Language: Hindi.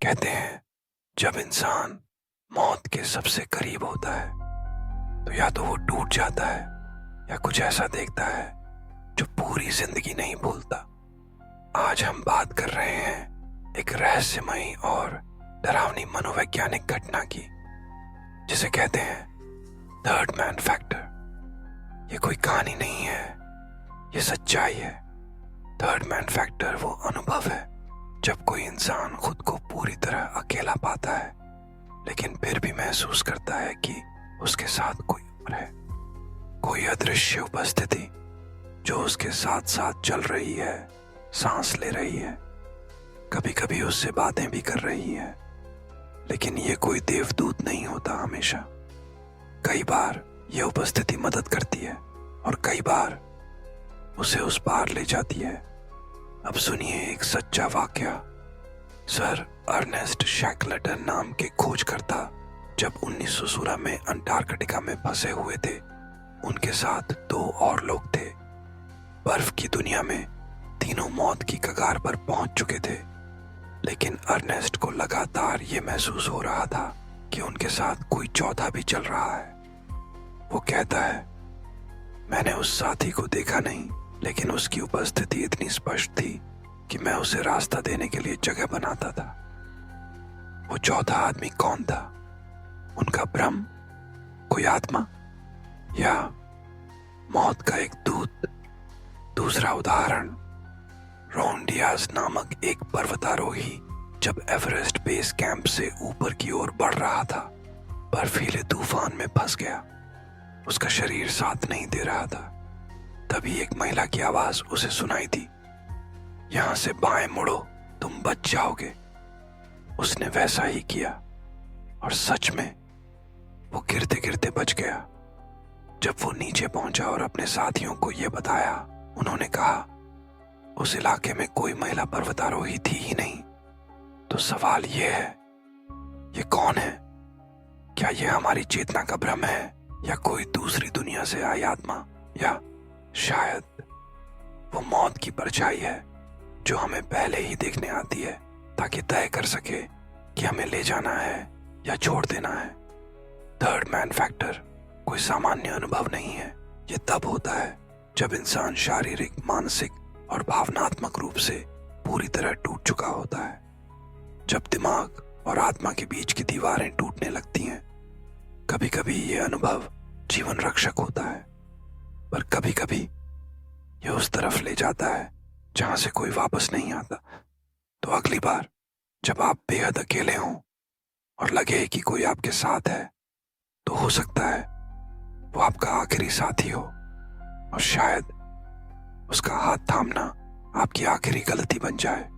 कहते हैं जब इंसान मौत के सबसे करीब होता है तो या तो वो टूट जाता है या कुछ ऐसा देखता है जो पूरी जिंदगी नहीं भूलता। आज हम बात कर रहे हैं एक रहस्यमयी और डरावनी मनोवैज्ञानिक घटना की जिसे कहते हैं थर्ड मैन फैक्टर। ये कोई कहानी नहीं है, ये सच्चाई है। थर्ड मैन फैक्टर वो अनुभव है जब कोई इंसान खुद को पूरी तरह अकेला पाता है लेकिन फिर भी महसूस करता है कि उसके साथ कोई और है, कोई अदृश्य उपस्थिति जो उसके साथ साथ चल रही है, सांस ले रही है, कभी कभी उससे बातें भी कर रही है। लेकिन ये कोई देवदूत नहीं होता हमेशा। कई बार यह उपस्थिति मदद करती है और कई बार उसे उस पार ले जाती है। अब सुनिए एक सच्चा वाकया। सर अर्नेस्ट शैकलटन नाम के खोजकर्ता जब 1916 में अंटार्कटिका में फंसे हुए थे, उनके साथ 2 और लोग थे। बर्फ की दुनिया में तीनों मौत की कगार पर पहुंच चुके थे, लेकिन अर्नेस्ट को लगातार ये महसूस हो रहा था कि उनके साथ कोई चौथा भी चल रहा है। वो कहता है, मैंने उस साथी को देखा नहीं, लेकिन उसकी उपस्थिति इतनी स्पष्ट थी कि मैं उसे रास्ता देने के लिए जगह बनाता था। वो चौथा आदमी कौन था? उनका भ्रम, कोई आत्मा, या मौत का एक दूत? दूसरा उदाहरण, रॉन डियाज नामक एक पर्वतारोही जब एवरेस्ट बेस कैंप से ऊपर की ओर बढ़ रहा था, बर्फीले तूफान में फंस गया। उसका शरीर साथ नहीं दे रहा था। तभी एक महिला की आवाज उसे सुनाई दी, यहां से बाएं मुड़ो, तुम बच जाओगे। उसने वैसा ही किया और सच में वो गिरते गिरते बच गया। जब वो नीचे पहुंचा और अपने साथियों को यह बताया, उन्होंने कहा उस इलाके में कोई महिला पर्वतारोही थी ही नहीं। तो सवाल ये है, ये कौन है? क्या ये हमारी चेतना का भ्रम है या कोई दूसरी दुनिया से आई आत्मा, या शायद वो मौत की परछाई है जो हमें पहले ही देखने आती है ताकि तय कर सके कि हमें ले जाना है या छोड़ देना है। थर्ड मैन फैक्टर कोई सामान्य अनुभव नहीं है। ये तब होता है जब इंसान शारीरिक, मानसिक और भावनात्मक रूप से पूरी तरह टूट चुका होता है। जब दिमाग और आत्मा के बीच की दीवारें टूटने लगती हैं। कभी कभी ये अनुभव जीवन रक्षक होता है, पर कभी कभी यह उस तरफ ले जाता है जहां से कोई वापस नहीं आता। तो अगली बार जब आप बेहद अकेले हों और लगे कि कोई आपके साथ है, तो हो सकता है वो आपका आखिरी साथी हो और शायद उसका हाथ थामना आपकी आखिरी गलती बन जाए।